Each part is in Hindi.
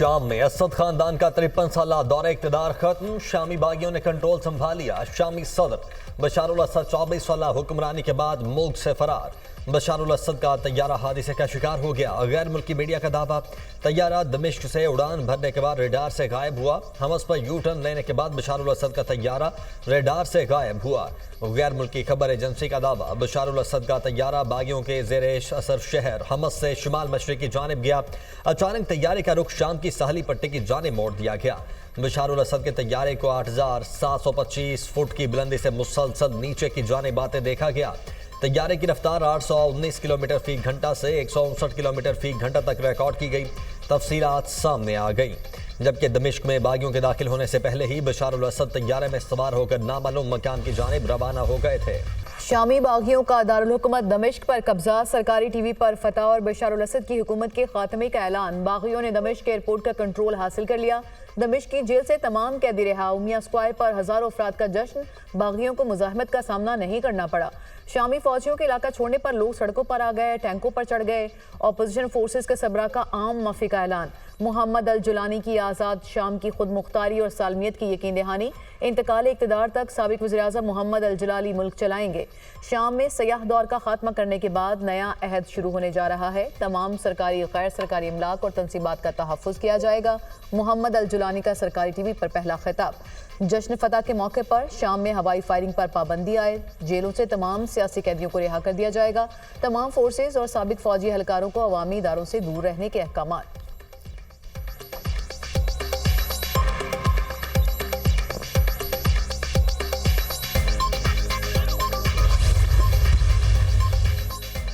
शाम में असद खानदान का 53 साल दौरा इक़्तिदार खत्म। शामी बागियों ने कंट्रोल संभाल लिया। शामी सदर बशारुल असद 24 साल हुक्मरानी के बाद मुल्क से फरार। बशारुल असद का तैयारा हादसे का शिकार हो गया। गैर मुल्की मीडिया का दावा, तैयारा दमिश्क से उड़ान भरने के बाद रेडार से गायब हुआ। हमस पर यू टर्न लेने के बाद बशारुल असद का तैयारा रेडार से गायब हुआ। गैर मुल्की खबर एजेंसी का दावा, बशारुल असद का तैयारा बागियों के ज़ेरे असर शहर हमस से शुमाल मशरक़ की जानिब गया। अचानक तैयारे का रुख शाम की साहली पट्टी की जानिब मोड़ दिया गया। बशारुल असद के तैयारे को 8725 फुट की बुलंदी से मुसलसल नीचे की जानिब आते देखा गया। तैयारे की रफ्तार 819 किलोमीटर फी घंटा से 159 किलोमीटर फी घंटा तक रिकॉर्ड की गई। तफसीलात सामने आ गई। जबकि दमिश्क में बागियों के दाखिल होने से पहले ही बशारुल असद तैयारे में सवार होकर नामालूम मकान की जानिब रवाना हो गए थे। शामी बागियों का दारुल हुकूमत दमिश्क पर कब्जा, सरकारी टीवी पर फतह और बशारुल असद की हुकूमत के खात्मे का ऐलान। बागियों ने दमिश्क एयरपोर्ट का कंट्रोल हासिल कर लिया। दमिश्क की जेल से तमाम कैदी रिहा। उमिया स्क्वायर पर हजारों अफराद का जश्न। बागियों को मुजाहमत का सामना नहीं करना पड़ा। शामी फौजियों के इलाका छोड़ने पर लोग सड़कों पर आ गए, टैंकों पर चढ़ गए। अपोजिशन फोर्सेस के सबरा का आम माफी का ऐलान। मोहम्मद अल जुलानी की आज़ाद शाम की खुद मुख्तारी और सालमियत की यकीन दहानी। इंतकाल इक़्तिदार तक साबिक वज़ीर-ए-आज़म मोहम्मद अल जुलानी मुल्क चलाएंगे। शाम में सयाह दौर का खात्मा करने के बाद नया अहद शुरू होने जा रहा है। तमाम सरकारी गैर सरकारी इमलाक और तनसीबात का तहफ़्फ़ुज़ किया जाएगा। मोहम्मद अल जुलानी का सरकारी टीवी पर पहला खिताब। जश्न फतह के मौके पर शाम में हवाई फायरिंग पर पाबंदी आए। जेलों से तमाम सियासी कैदियों को रिहा कर दिया जाएगा। तमाम फोर्सेज और साबिक फौजी एहलकारों को अवामी इदारों से दूर रहने के अहकाम।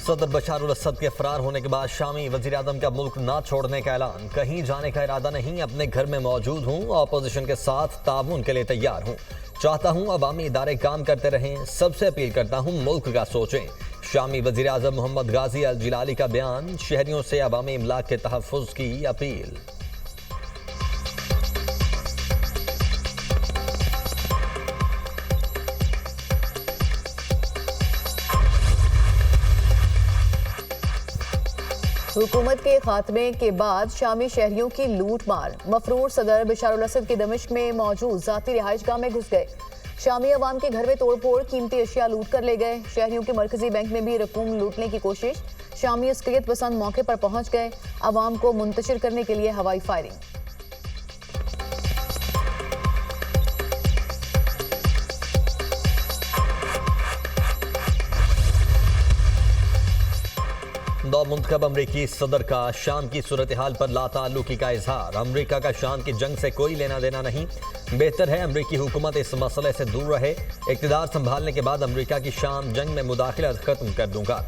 सदर बशारुल असद के फरार होने के बाद शामी वज़ीर-ए-आज़म का मुल्क ना छोड़ने का ऐलान। कहीं जाने का इरादा नहीं, अपने घर में मौजूद हूँ। अपोजिशन के साथ ताउन के लिए तैयार हूँ। चाहता हूँ अवामी इदारे काम करते रहें। सबसे अपील करता हूँ मुल्क का सोचें। शामी वज़ीर-ए-आज़म मोहम्मद गाजी अल जिलाली का बयान। शहरियों से अवामी इमलाक के तहफ़्फ़ुज़ की अपील। हुकूमत के खात्मे के बाद शामी शहरियों की लूट मार। मफरूर सदर बशारुल असद के दमिश्क में मौजूद जाती रिहाइशगाह में घुस गए। शामी अवाम के घर में तोड़फोड़, कीमती अशिया लूट कर ले गए। शहरियों के मरकजी बैंक में भी रकूम लूटने की कोशिश। शामी अस्करियत पसंद मौके पर पहुंच गए। अवाम को मुंतशिर करने के लिए हवाई फायरिंग। मुंतखब अमरीकी सदर का शाम की सूरत हाल पर लाताल्लुकी का इजहार। अमरीका का शाम की जंग से कोई लेना देना नहीं। बेहतर है अमरीकी हुकूमत इस मसले से दूर रहे। इक़्तिदार संभालने के बाद अमरीका की शाम जंग में मुदाखलत खत्म कर दूंगा।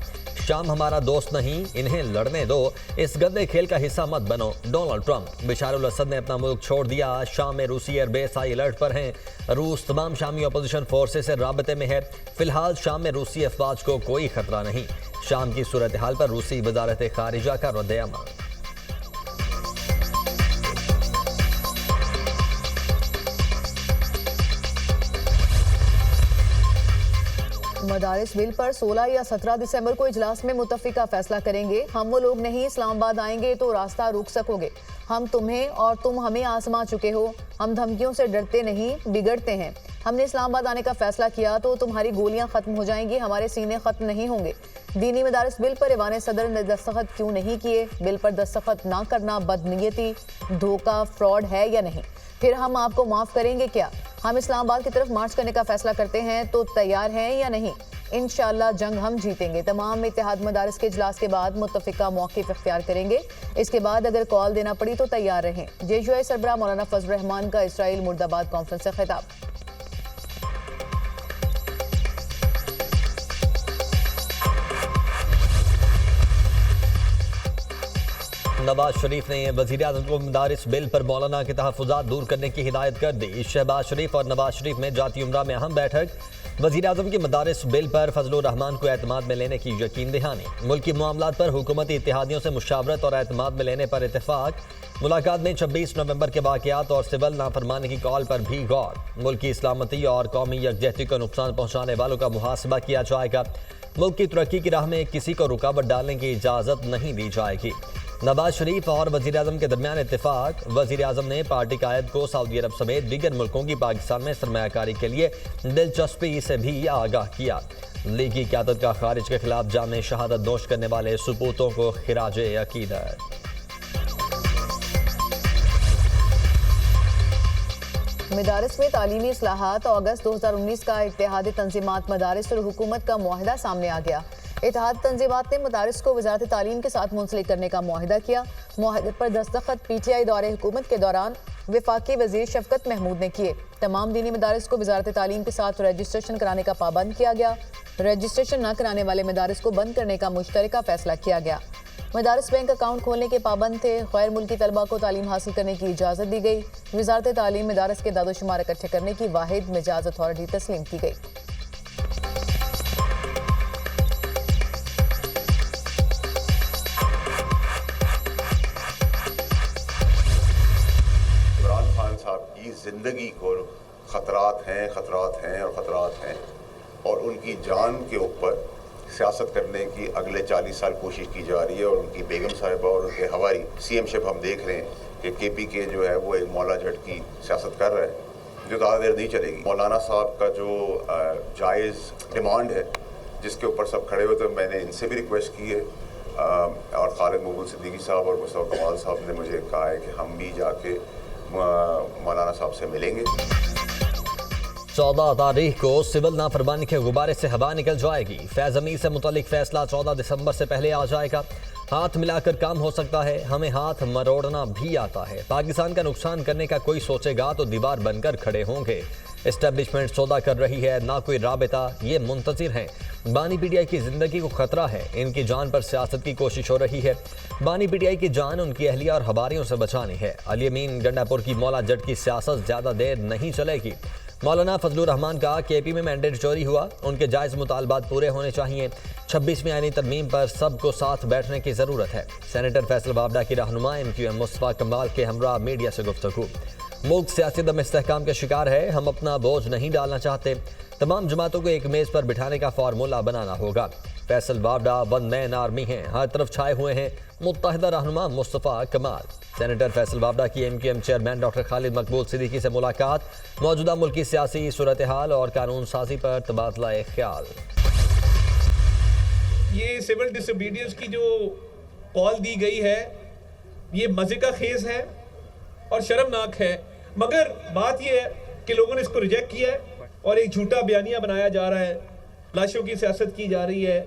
शाम हमारा दोस्त नहीं, इन्हें लड़ने दो। इस गंदे खेल का हिस्सा मत बनो। Donald Trump. बशारुल असद ने अपना मुल्क छोड़ दिया। शाम में रूसी एयरबेस हाई अलर्ट पर हैं। रूस तमाम शामी अपोजिशन फोर्सेस से राबते में है। फिलहाल शाम में रूसी अफवाज को कोई खतरा नहीं। शाम की सूरत हाल पर रूसी वजारत खारिजा का रद्द-ए-अमल। मदारिस बिल पर 16 या 17 दिसंबर को इजलास में मुत्तफिका फैसला करेंगे। हम वो लोग नहीं, इस्लामाबाद आएंगे तो रास्ता रोक सकोगे। हम तुम्हें और तुम हमें आजमा चुके हो। हम धमकियों से डरते नहीं, बिगड़ते हैं। हमने इस्लामाबाद आने का फैसला किया तो तुम्हारी गोलियां खत्म हो जाएंगी, हमारे सीने खत्म नहीं होंगे। दीनी मदारिस बिल पर ऐवान सदर ने दस्तखत क्यों नहीं किए? बिल पर दस्तखत ना करना बदनीयती, धोखा, फ्रॉड है या नहीं? फिर हम आपको माफ करेंगे क्या? हम इस्लामाबाद की तरफ मार्च करने का फैसला करते हैं तो तैयार हैं या नहीं? इंशाअल्लाह जंग हम जीतेंगे। तमाम इत्तेहाद मदारिस के इजलास के बाद मुत्तफिका मौक़िफ़ इख्तियार करेंगे। इसके बाद अगर कॉल देना पड़ी तो तैयार रहें। JUI सरबराह मौलाना फजल रहमान का इसराइल मुर्दाबाद कॉन्फ्रेंस से खिताब। नवाज शरीफ ने वज़ीर-ए-आज़म को मदारिस बिल पर मौलाना के तहफ़्फ़ुज़ात दूर करने की हिदायत कर दी। शहबाज शरीफ और नवाज शरीफ में जाती उमरा में अहम बैठक। वज़ीर-ए-आज़म की मदारिस बिल पर फजलुर रहमान को एतमाद में लेने की यकीन दहानी। मुल्की मामलात पर हुकूमती इत्तेहादियों से मुशावरत और एतमाद में लेने पर इत्तेफाक। मुलाकात में 26 नवंबर के वाक़यात और सिविल नाफरमानी की कॉल पर भी गौर। मुल्की इस्लामती और कौमी यकजहती को नुकसान पहुँचाने वालों का मुहासबा किया जाएगा। मुल्क की तरक्की की राह में किसी को रुकावट डालने की इजाज़त नहीं दी जाएगी। नवाज शरीफ और वजीर आजम के दरमियान इत्तेफाक। वजीर आजम ने पार्टी कायद को सऊदी अरब समेत दीगर मुल्कों की पाकिस्तान में सरमायाकारी के लिए दिलचस्पी से भी आगाह किया। लीगी क़यादत का खारिज के खिलाफ जान में शहादत नोश करने वाले सुपूतों को खिराजे अकीदत। मदारिस में तालीमी इस्लाहात। अगस्त 2019 का इत्तेहादी तंजीमात मदारिस और हुकूमत का मुआहिदा सामने आ गया। इत्तेहादी तंजीमात ने मदारिस को वजारत तालीम के साथ मुंसलिक करने का मुआहिदा किया। मुआहिदे पर दस्तखत PTI दौरे हुकूमत के दौरान वफाकी वजीर शफकत महमूद ने किए। तमाम दीनी मदारिस को वजारत तालीम के साथ रजिस्ट्रेशन कराने का पाबंद किया गया। रजिस्ट्रेशन न कराने वाले मदारिस को बंद करने का मुश्तरका फैसला किया गया। मदारिस बैंक अकाउंट खोलने के पाबंद थे। गैर मुल्की तलबा को तालीम हासिल करने की इजाज़त दी गई। वजारत तालीम मदारिस के दादोशुमार इकट्ठे करने की वाहिद मिजाज अथॉरिटी तस्लीम की गई। इमरान खान साहब की ज़िंदगी को ख़तरात हैं और ख़तरात हैं और उनकी जान के ऊपर सियासत करने की अगले 40 साल कोशिश की जा रही है। और उनकी बेगम साहिबा और उनके हवारी CM-शिप हम देख रहे हैं कि KPK जो है वो एक मौला जट की सियासत कर रहा है जो ज़्यादा देर नहीं चलेगी। मौलाना साहब का जो जायज़ डिमांड है जिसके ऊपर सब खड़े हुए, तो मैंने इनसे भी रिक्वेस्ट की है और खालिद मकबूल सिद्दीकी साहब और मुस्तफा कमाल साहब ने मुझे कहा है कि हम भी जाके मौलाना साहब से मिलेंगे। 14 तारीख को सिविल नाफरमानी के गुब्बारे से हवा निकल जाएगी। फैज अमीर से मुतालिक फैसला 14 दिसंबर से पहले आ जाएगा। हाथ मिलाकर काम हो सकता है, हमें हाथ मरोड़ना भी आता है। पाकिस्तान का नुकसान करने का कोई सोचेगा तो दीवार बनकर खड़े होंगे। एस्टेब्लिशमेंट सौदा कर रही है, ना कोई राबिता, ये मुंतजिर हैं। बानी PTI की जिंदगी को खतरा है, इनकी जान पर सियासत की कोशिश हो रही है। बानी PTI की जान उनकी अहलिया और हवारियों से बचानी है। अली अमीन गंडापुर की मौला जट की सियासत ज्यादा देर नहीं चलेगी। मौलाना फजलुर रहमान का KP में मैंडेट चोरी हुआ, उनके जायज़ मुतालबात पूरे होने चाहिए। 26वीं आईनी तरमीम पर सबको साथ बैठने की ज़रूरत है। सेनेटर फैसल वावडा की रहनुमा MQM मुस्तफा कमाल के हमरा मीडिया से गुफ्तगू। मुल्क सियासी दम इस्तेहकाम के शिकार है, हम अपना बोझ नहीं डालना चाहते। तमाम जमातों को एक मेज़ पर बिठाने का फार्मूला बनाना होगा। Faisal Vawda one man army हैं, हर तरफ छाए हुए हैं। मुत्तहिदा रहनुमा मुस्तफा कमाल। सेनेटर फैसल वावडा की MQM चेयरमैन डॉक्टर खालिद मकबूल सिद्दीकी से मुलाकात। मौजूदा मुल्क की सियासी सूरत हाल और कानून साजी पर तबादला ख्याल। ये सिविल डिसोबीडियंस की जो कॉल दी गई है ये मजे का खेज है और शर्मनाक है, मगर बात ये है कि लोगों ने इसको रिजेक्ट किया है और एक झूठा बयानिया बनाया जा रहा है, लाशों की सियासत की जा रही है।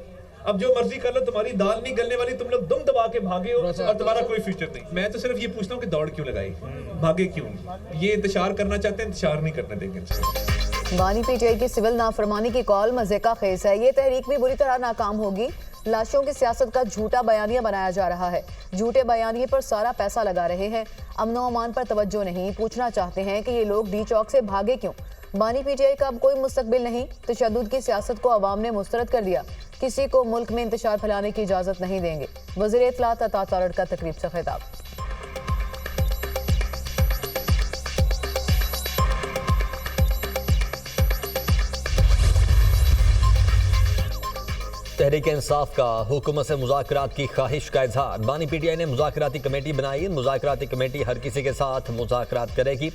अब जो मर्जी कर लो, तुम्हारी दाल नहीं गलने वाली, तुम लोग दुम दबा के भागे हो और तुम्हारा कोई फ्यूचर नहीं। मैं तो सिर्फ ये पूछता हूँ कि दौड़ क्यों लगाई, भागे क्यों? ये इंतशार करना चाहते हैं, इंतशार नहीं करने देंगे। बानी PTI की सिविल नाफरमानी की कॉल मजे का खेज है। ये तहरीक भी बुरी तरह नाकाम होगी। लाशों की सियासत का झूठा बयानिया बनाया जा रहा है। झूठे बयानिए पर सारा पैसा लगा रहे हैं। अमन व अमान पर तवज्जो नहीं। पूछना चाहते हैं कि ये लोग डी चौक से भागे क्यों? बानी PTI का अब कोई मुस्तकबिल नहीं। तशद्दुद की सियासत को अवाम ने मुस्तरद कर दिया। किसी को मुल्क में इंतशार फैलाने की इजाज़त नहीं देंगे। वज़ीर इत्तलात अता तारड़ का तकरीब से खिताब। तहरीक इंसाफ का हुकूमत से मुज़ाकरात की ख्वाहिश का इजहार। बानी PTI ने मुज़ाकराती कमेटी बनाई। मुज़ाकराती कमेटी हर किसी के साथ मुज़ाकरात करेगी।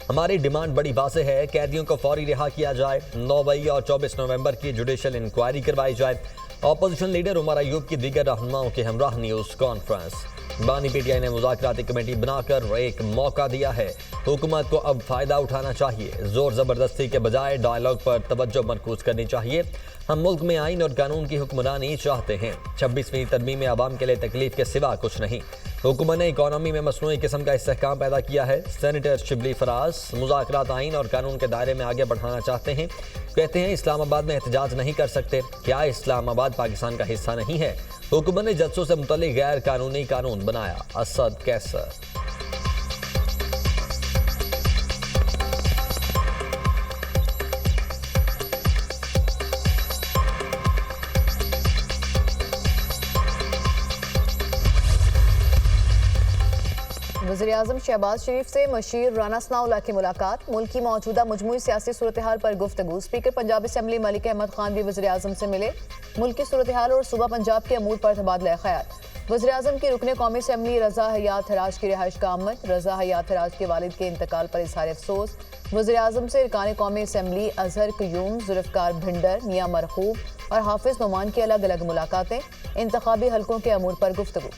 हमारी डिमांड बड़ी वाज़ेह है, कैदियों को फौरी रिहा किया जाए। 9 मई और 24 नवंबर की जुडिशल इंक्वायरी करवाई जाए। अपोजिशन लीडर उमर अयूब की दीगर रहनुमाओं के हमराह न्यूज़ कॉन्फ्रेंस। बानी PTI ने मुज़ाकराती कमेटी बनाकर एक मौका दिया है। हुकूमत को अब फ़ायदा उठाना चाहिए। ज़ोर ज़बरदस्ती के बजाय डायलॉग पर तवज्जो मरकूज़ करनी चाहिए। हम मुल्क में आइन और कानून की हुक्मरानी चाहते हैं। 26वीं तरमीम में आवाम के लिए तकलीफ के सिवा कुछ नहीं। हुकूमत ने इकॉनमी में मसनूई किस्म का इस्तेहकाम पैदा किया है। सेनेटर शिबली फराज मुज़ाकरात आइन और कानून के दायरे में आगे बढ़ाना चाहते हैं। कहते हैं इस्लामाबाद में एहतजाज नहीं कर सकते। क्या इस्लामाबाद पाकिस्तान का हिस्सा नहीं है? हुकूमत ने जज्सों से मुतल्लिक गैर कानूनी कानून बनाया। असद कैसर। वज़ीर-ए-आज़म शहबाज शरीफ से मशीर राना सनाउल्लाह की मुलाकात। मुल्क की मौजूदा मजमूई सियासी सूरत हाल पर गुफ्तगू। स्पीकर पंजाब असम्बली मलिक अहमद खान भी वज़ीर-ए-आज़म से मिले। मुल्क की सूरत हाल और सूबा पंजाब के अमूर पर तबादला ख्याल। वज़ीर-ए-आज़म की रुकने कौमी असम्बली रज़ा हयात हराज की रिहाइश का आमद। रज़ा हयात हराज के वालिद के इंतकाल पर इज़हार अफसोस। वज़ीर-ए-आज़म से अरकान कौमी असम्बली अजहर क़य्यूम, ज़ुल्फ़िकार भिंडर, मियां मरहूब और हाफिज़ नोमान की अलग अलग मुलाकातें। इंतखाबी हलकों के अमूर पर गुफ्तगू।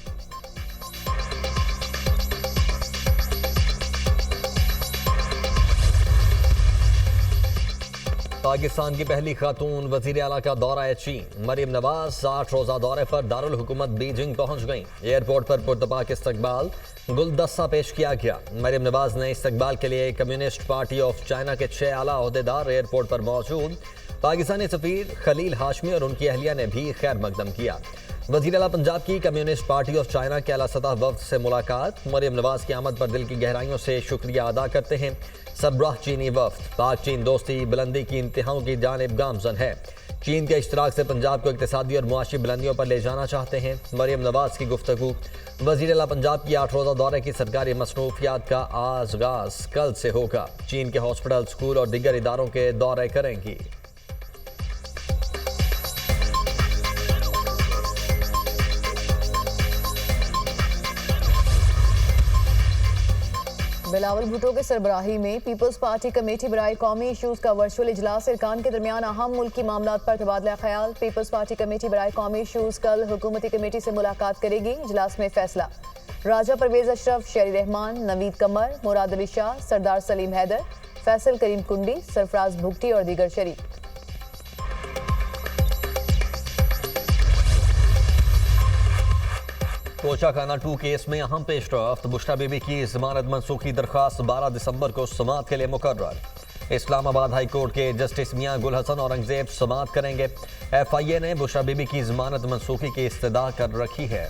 पाकिस्तान की पहली खातून वज़ीर आला का दौरा है चीन। मरीम नवाज 8 रोज़ा दौरे पर दारुल हुकूमत बीजिंग पहुंच गईं। एयरपोर्ट पर पुरतपाक इस्तकबाल, गुलदस्ता पेश किया गया। मरीम नवाज ने इस्तकबाल के लिए कम्युनिस्ट पार्टी ऑफ चाइना के 6 आला ओहदेदार एयरपोर्ट पर मौजूद। पाकिस्तानी सफीर खलील हाशमी और उनकी अहलिया ने भी खैर मकदम किया। वज़ीर आला पंजाब की कम्युनिस्ट पार्टी ऑफ चाइना के आला सतह वफ्द से मुलाकात। मरीम नवाज की आमद पर दिल की गहराइयों से शुक्रिया अदा करते हैं। सबराह चीनी वफ्द पाक चीन दोस्ती बुलंदी की इंतहाओं की जानिब गामजन है। चीन के इश्तराक से पंजाब को इक़्तिसादी और मुआशी बुलंदियों पर ले जाना चाहते हैं। मरीम नवाज की गुफ्तगू। वज़ीर आला पंजाब की 8 रोज़ा दौरे की सरकारी मसरूफियात का आगाज़ कल से होगा। चीन के हॉस्पिटल, स्कूल और दीगर इदारों के दौरे करेंगी। बिलावल भुट्टो के सरबराही में पीपल्स पार्टी कमेटी बराए कौमी इशूज़ का वर्चुअल इजलास। इरकान के दरमियान अहम मुल्की मामलात पर तबादला ख्याल। पीपल्स पार्टी कमेटी बराए कौमी इशूज़ कल हुकूमती कमेटी से मुलाकात करेगी। इजलास में फैसला। राजा परवेज अशरफ, शेरी रहमान, नवीद कमर, मुराद अली शाह, सरदार सलीम हैदर, फैसल करीम कुंडी, सरफराज भुगटी और दीगर शरीक। कोचाखाना 2 केस में अहम पेशरफ्त। बुशरा बीबी की जमानत मनसूखी दरख्वास्त 12 दिसंबर को समाअत के लिए मुकर्रर। इस्लामाबाद हाई कोर्ट के जस्टिस मियां गुल हसन औरंगजेब समाअत करेंगे। FIA ने बुशरा बीबी की जमानत मनसूखी की इस्तदा कर रखी है।